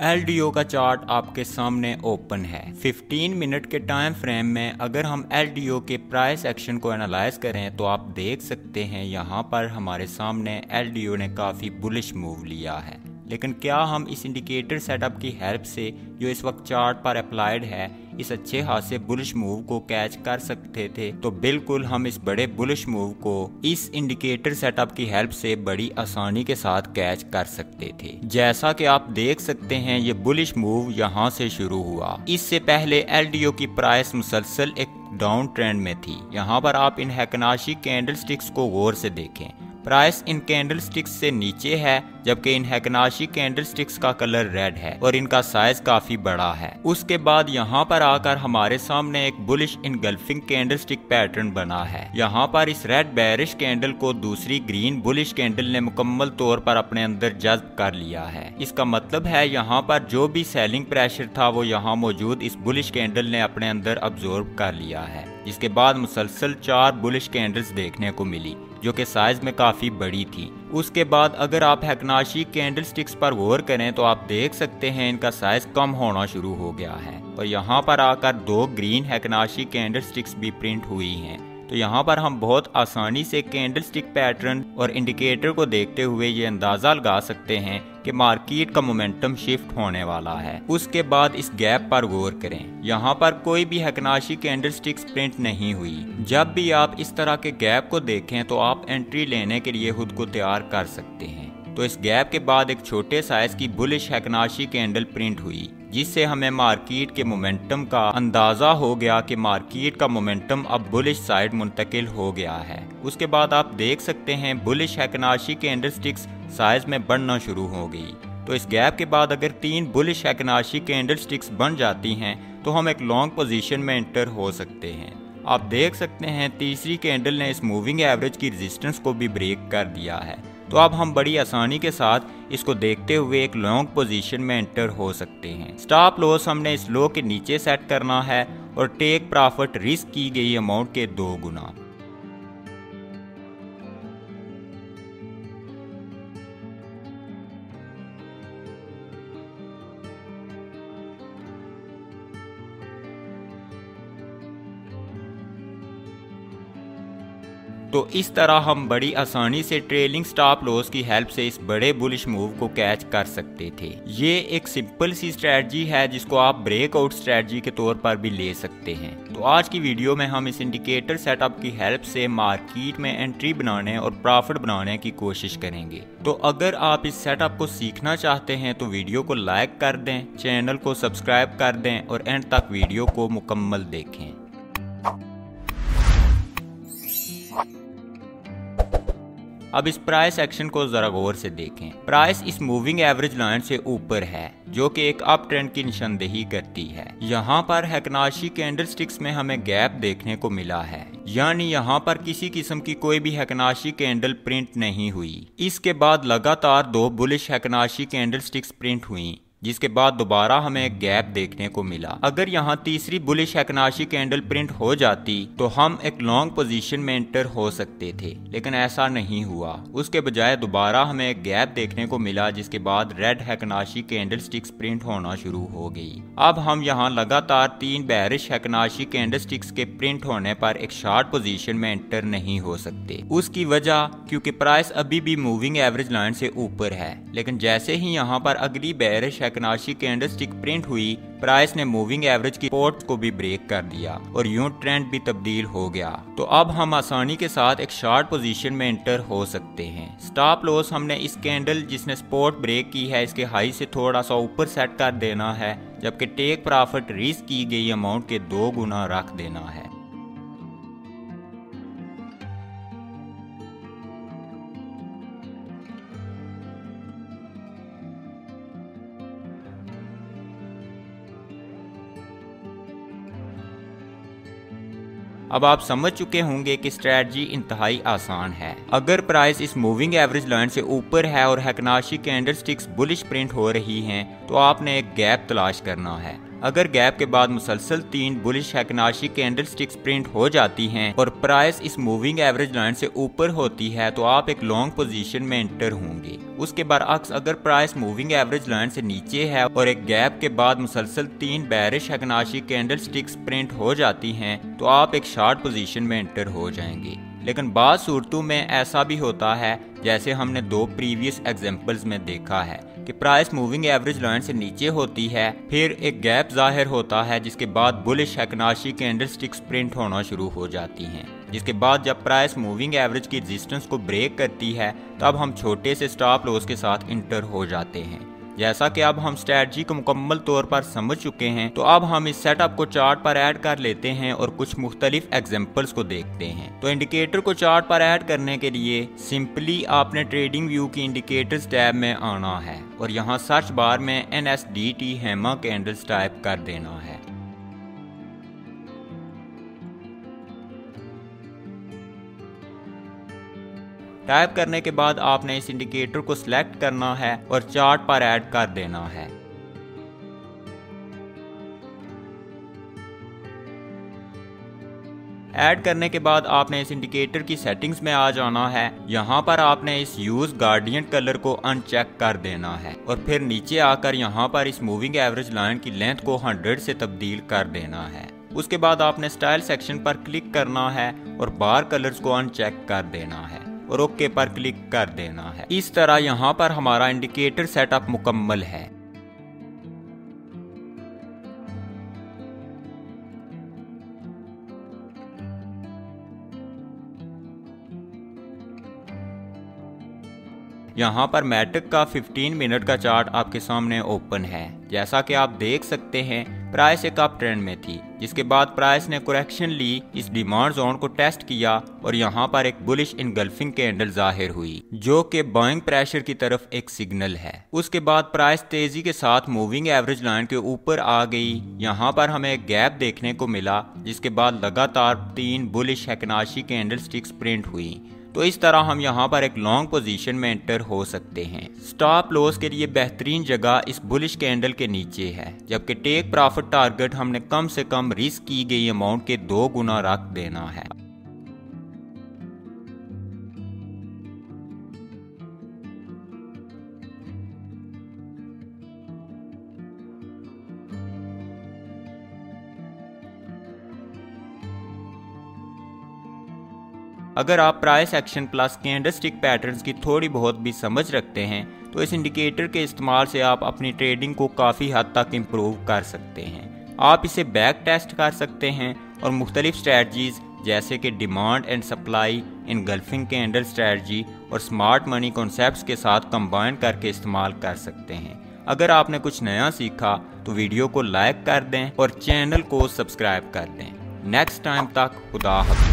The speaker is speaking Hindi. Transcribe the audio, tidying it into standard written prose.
LDO का चार्ट आपके सामने ओपन है। 15 मिनट के टाइम फ्रेम में अगर हम LDO के प्राइस एक्शन को एनालाइज करें तो आप देख सकते हैं यहाँ पर हमारे सामने LDO ने काफ़ी बुलिश मूव लिया है। लेकिन क्या हम इस इंडिकेटर सेटअप की हेल्प से जो इस वक्त चार्ट पर अप्लाइड है इस अच्छे खासे बुलिश मूव को कैच कर सकते थे? तो बिल्कुल हम इस बड़े बुलिश मूव को इस इंडिकेटर सेटअप की हेल्प से बड़ी आसानी के साथ कैच कर सकते थे। जैसा कि आप देख सकते हैं ये बुलिश मूव यहाँ से शुरू हुआ। इससे पहले LDO की प्राइस मुसलसल एक डाउन ट्रेंड में थी। यहाँ पर आप इन हैकनाशी कैंडलस्टिक्स को गौर से देखें। प्राइस इन कैंडलस्टिक्स से नीचे है जबकि इन हैकनाशी कैंडलस्टिक्स का कलर रेड है और इनका साइज काफी बड़ा है। उसके बाद यहाँ पर आकर हमारे सामने एक बुलिश इनगल्फिंग कैंडलस्टिक पैटर्न बना है। यहाँ पर इस रेड बेरिश कैंडल को दूसरी ग्रीन बुलिश कैंडल ने मुकम्मल तौर पर अपने अंदर जज्ब कर लिया है। इसका मतलब है यहाँ पर जो भी सेलिंग प्रेशर था वो यहाँ मौजूद इस बुलिश कैंडल ने अपने अंदर अब्जॉर्ब कर लिया है। इसके बाद मुसलसल 4 बुलिश कैंडल्स देखने को मिली जो कि साइज में काफी बड़ी थी। उसके बाद अगर आप हैकनाशी कैंडलस्टिक्स पर गौर करें तो आप देख सकते हैं इनका साइज कम होना शुरू हो गया है और यहाँ पर आकर 2 ग्रीन हैकनाशी कैंडलस्टिक्स भी प्रिंट हुई हैं। तो यहाँ पर हम बहुत आसानी से कैंडलस्टिक पैटर्न और इंडिकेटर को देखते हुए ये अंदाजा लगा सकते हैं कि मार्केट का मोमेंटम शिफ्ट होने वाला है। उसके बाद इस गैप पर गौर करें। यहाँ पर कोई भी हैकनाशी कैंडलस्टिक्स प्रिंट नहीं हुई। जब भी आप इस तरह के गैप को देखें तो आप एंट्री लेने के लिए खुद को तैयार कर सकते हैं। तो इस गैप के बाद एक छोटे साइज की बुलिश हैकनाशी कैंडल प्रिंट हुई जिससे हमें मार्केट के मोमेंटम का अंदाजा हो गया कि मार्केट का मोमेंटम अब बुलिश साइड मुंतकिल हो गया है। उसके बाद आप देख सकते हैं बुलिश हैकनाशी कैंडलस्टिक्स साइज में बढ़ना शुरू हो गई। तो इस गैप के बाद अगर 3 बुलिश हैकनाशी कैंडलस्टिक्स बन जाती हैं तो हम एक लॉन्ग पोजीशन में एंटर हो सकते हैं। आप देख सकते हैं तीसरी कैंडल ने इस मूविंग एवरेज की रेजिस्टेंस को भी ब्रेक कर दिया है। तो अब हम बड़ी आसानी के साथ इसको देखते हुए एक लॉन्ग पोजीशन में एंटर हो सकते हैं। स्टॉप लॉस हमने इस लो के नीचे सेट करना है और टेक प्रॉफिट रिस्क की गई अमाउंट के 2 गुना। तो इस तरह हम बड़ी आसानी से ट्रेलिंग स्टॉप लॉस की हेल्प से इस बड़े बुलिश मूव को कैच कर सकते थे। ये एक सिंपल सी स्ट्रेटजी है जिसको आप ब्रेकआउट स्ट्रेटजी के तौर पर भी ले सकते हैं। तो आज की वीडियो में हम इस इंडिकेटर सेटअप की हेल्प से मार्केट में एंट्री बनाने और प्रॉफिट बनाने की कोशिश करेंगे। तो अगर आप इस सेटअप को सीखना चाहते हैं तो वीडियो को लाइक कर दें, चैनल को सब्सक्राइब कर दें और एंड तक वीडियो को मुकम्मल देखें। अब इस प्राइस एक्शन को जरा गौर से देखें। प्राइस इस मूविंग एवरेज लाइन से ऊपर है जो कि एक अप ट्रेंड की निशानदेही करती है। यहाँ पर हैकनाशी कैंडलस्टिक्स में हमें गैप देखने को मिला है, यानी यहाँ पर किसी किस्म की कोई भी हैकनाशी कैंडल प्रिंट नहीं हुई। इसके बाद लगातार 2 बुलिश हैकनाशी कैंडलस्टिक्स प्रिंट हुई जिसके बाद दोबारा हमें एक गैप देखने को मिला। अगर यहाँ तीसरी बुलिश हैकनाशी कैंडल प्रिंट हो जाती तो हम एक लॉन्ग पोजीशन में एंटर हो सकते थे, लेकिन ऐसा नहीं हुआ। उसके बजाय दोबारा हमें एक गैप देखने को मिला जिसके बाद रेड हैकनाशी कैंडलस्टिक्स प्रिंट होना शुरू हो गई। अब हम यहाँ लगातार 3 बेरिश हैकनाशी कैंडलस्टिक्स के प्रिंट होने पर एक शॉर्ट पोजीशन में एंटर नहीं हो सकते। उसकी वजह क्योंकि प्राइस अभी भी मूविंग एवरेज लाइन से ऊपर है, लेकिन जैसे ही यहाँ पर अगली बेरिश हैकनाशी कैंडलस्टिक प्रिंट हुई प्राइस ने मूविंग एवरेज की सपोर्ट को भी ब्रेक कर दिया और यूं ट्रेंड भी तब्दील हो गया। तो अब हम आसानी के साथ एक शॉर्ट पोजीशन में एंटर हो सकते हैं। स्टॉप लॉस हमने इस कैंडल जिसने सपोर्ट ब्रेक की है इसके हाई से थोड़ा सा ऊपर सेट कर देना है, जबकि टेक प्रॉफिट रिस्क की गई अमाउंट के 2 गुना रख देना है। अब आप समझ चुके होंगे कि स्ट्रेटजी इंतहाई आसान है। अगर प्राइस इस मूविंग एवरेज लाइन से ऊपर है और हैकनाशी कैंडलस्टिक्स बुलिश प्रिंट हो रही हैं तो आपने एक गैप तलाश करना है। अगर गैप के बाद मुसलसल 3 बुलिश हैकनाशी कैंडलस्टिक्स प्रिंट हो जाती हैं और प्राइस इस मूविंग एवरेज लाइन से ऊपर होती है तो आप एक लॉन्ग पोजीशन में एंटर होंगे। उसके बरअक्स अगर प्राइस मूविंग एवरेज लाइन से नीचे है और एक गैप के बाद मुसलसल 3 बेरिश हैकनाशी कैंडलस्टिक्स प्रिंट हो जाती हैं तो आप एक शॉर्ट पोजीशन में एंटर हो जाएंगे। लेकिन बाद सूरतों में ऐसा भी होता है, जैसे हमने 2 प्रीवियस एग्जांपल्स में देखा है कि प्राइस मूविंग एवरेज लाइन से नीचे होती है, फिर एक गैप जाहिर होता है जिसके बाद बुलिश हैकनाशी कैंडलस्टिक्स प्रिंट होना शुरू हो जाती हैं। जिसके बाद जब प्राइस मूविंग एवरेज की रेजिस्टेंस को ब्रेक करती है तब हम छोटे से स्टॉप लॉस के साथ इंटर हो जाते हैं। जैसा कि अब हम स्ट्रेटजी को मुकम्मल तौर पर समझ चुके हैं तो अब हम इस सेटअप को चार्ट पर ऐड कर लेते हैं और कुछ मुख्तलिफ एग्जांपल्स को देखते हैं। तो इंडिकेटर को चार्ट पर ऐड करने के लिए सिंपली आपने ट्रेडिंग व्यू की इंडिकेटर्स टैब में आना है और यहाँ सर्च बार में NSDT हेमा कैंडल्स टाइप कर देना है। टाइप करने के बाद आपने इस इंडिकेटर को सिलेक्ट करना है और चार्ट पर ऐड कर देना है। ऐड करने के बाद आपने इस इंडिकेटर की सेटिंग्स में आ जाना है। यहाँ पर आपने इस यूज गार्डियन कलर को अनचेक कर देना है और फिर नीचे आकर यहाँ पर इस मूविंग एवरेज लाइन की लेंथ को 100 से तब्दील कर देना है। उसके बाद आपने स्टाइल सेक्शन पर क्लिक करना है और बार कलर्स को अनचेक कर देना है और ओके पर क्लिक कर देना है। इस तरह यहाँ पर हमारा इंडिकेटर सेटअप मुकम्मल है। यहाँ पर मैट्रिक का 15 मिनट का चार्ट आपके सामने ओपन है। जैसा कि आप देख सकते हैं प्राइस एक अप ट्रेंड में थी, जिसके बाद प्राइस ने करेक्शन ली, इस डिमांड जोन को टेस्ट किया और यहाँ पर एक बुलिश इनगल्फिंग कैंडल जाहिर हुई जो कि बाइंग प्रेशर की तरफ एक सिग्नल है। उसके बाद प्राइस तेजी के साथ मूविंग एवरेज लाइन के ऊपर आ गई। यहाँ पर हमें एक गैप देखने को मिला जिसके बाद लगातार 3 बुलिश हैकनाशी कैंडल स्टिक्स प्रिंट हुई। तो इस तरह हम यहाँ पर एक लॉन्ग पोजीशन में एंटर हो सकते हैं। स्टॉप लॉस के लिए बेहतरीन जगह इस बुलिश कैंडल के नीचे है, जबकि टेक प्रॉफिट टारगेट हमने कम से कम रिस्क की गई अमाउंट के 2 गुना रख देना है। अगर आप price action plus candlestick patterns की थोड़ी बहुत भी समझ रखते हैं तो इस इंडिकेटर के इस्तेमाल से आप अपनी ट्रेडिंग को काफ़ी हद तक इम्प्रूव कर सकते हैं। आप इसे बैक टेस्ट कर सकते हैं और मुख्तलिफ स्ट्रैटजीज जैसे कि demand and supply, engulfing candle strategy और स्मार्ट मनी कॉन्सेप्ट्स के साथ कंबाइन करके इस्तेमाल कर सकते हैं। अगर आपने कुछ नया सीखा तो वीडियो को लाइक कर दें और चैनल को सब्सक्राइब कर दें। नेक्स्ट टाइम तक खुदा हाफिज़।